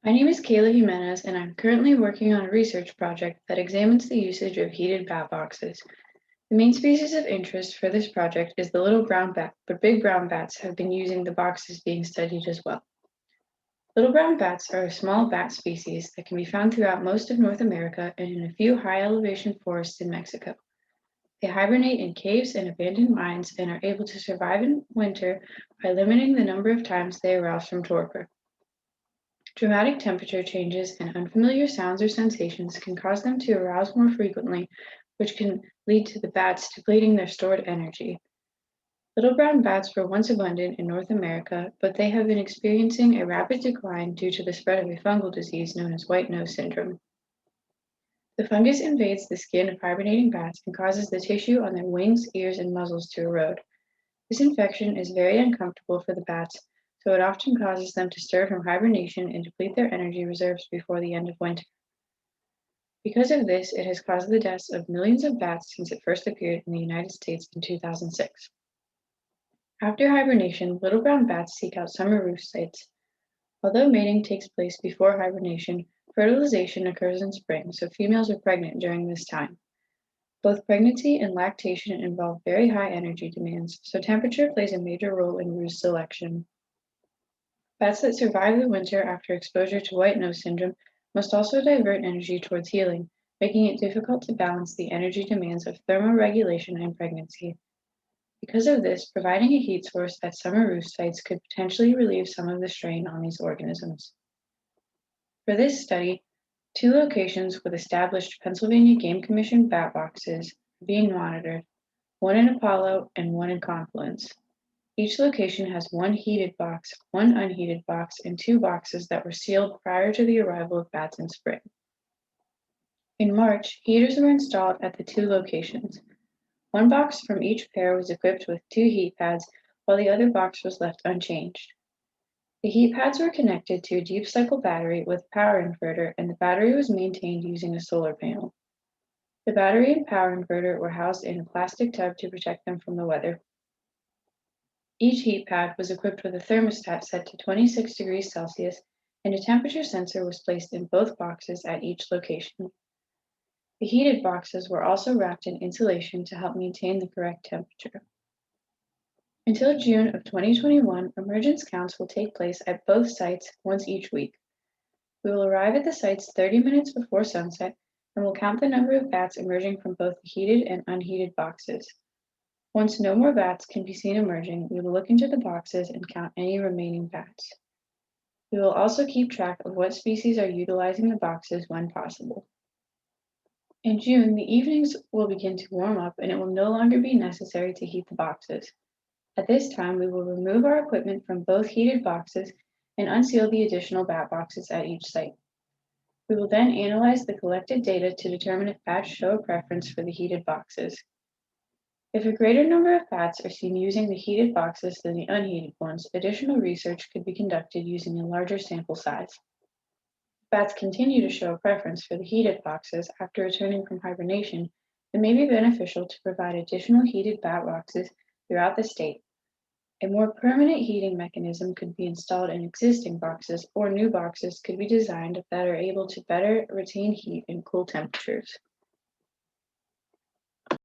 My name is Kayla Jimenez, and I'm currently working on a research project that examines the usage of heated bat boxes. The main species of interest for this project is the little brown bat, but big brown bats have been using the boxes being studied as well. Little brown bats are a small bat species that can be found throughout most of North America and in a few high elevation forests in Mexico. They hibernate in caves and abandoned mines and are able to survive in winter by limiting the number of times they arouse from torpor. Dramatic temperature changes and unfamiliar sounds or sensations can cause them to arouse more frequently, which can lead to the bats depleting their stored energy. Little brown bats were once abundant in North America, but they have been experiencing a rapid decline due to the spread of a fungal disease known as white nose syndrome. The fungus invades the skin of hibernating bats and causes the tissue on their wings, ears, and muzzles to erode. This infection is very uncomfortable for the bats, so it often causes them to stir from hibernation and deplete their energy reserves before the end of winter. Because of this, it has caused the deaths of millions of bats since it first appeared in the United States in 2006. After hibernation, little brown bats seek out summer roost sites. Although mating takes place before hibernation, fertilization occurs in spring, so females are pregnant during this time. Both pregnancy and lactation involve very high energy demands, so temperature plays a major role in roost selection. Bats that survive the winter after exposure to white nose syndrome must also divert energy towards healing, making it difficult to balance the energy demands of thermoregulation and pregnancy. Because of this, providing a heat source at summer roost sites could potentially relieve some of the strain on these organisms. For this study, 2 locations with established Pennsylvania Game Commission bat boxes are being monitored, one in Apollo and one in Confluence. Each location has 1 heated box, 1 unheated box, and 2 boxes that were sealed prior to the arrival of bats in spring. In March, heaters were installed at the 2 locations. 1 box from each pair was equipped with 2 heat pads, while the other box was left unchanged. The heat pads were connected to a deep cycle battery with a power inverter, and the battery was maintained using a solar panel. The battery and power inverter were housed in a plastic tub to protect them from the weather. Each heat pad was equipped with a thermostat set to 26 degrees Celsius, and a temperature sensor was placed in both boxes at each location. The heated boxes were also wrapped in insulation to help maintain the correct temperature. Until June of 2021, emergence counts will take place at both sites once each week. We will arrive at the sites 30 minutes before sunset and will count the number of bats emerging from both the heated and unheated boxes. Once no more bats can be seen emerging, we will look into the boxes and count any remaining bats. We will also keep track of what species are utilizing the boxes when possible. In June, the evenings will begin to warm up and it will no longer be necessary to heat the boxes. At this time, we will remove our equipment from both heated boxes and unseal the additional bat boxes at each site. We will then analyze the collected data to determine if bats show a preference for the heated boxes. If a greater number of bats are seen using the heated boxes than the unheated ones, additional research could be conducted using a larger sample size. Bats continue to show a preference for the heated boxes after returning from hibernation, it may be beneficial to provide additional heated bat boxes throughout the state. A more permanent heating mechanism could be installed in existing boxes, or new boxes could be designed that are able to better retain heat in cool temperatures.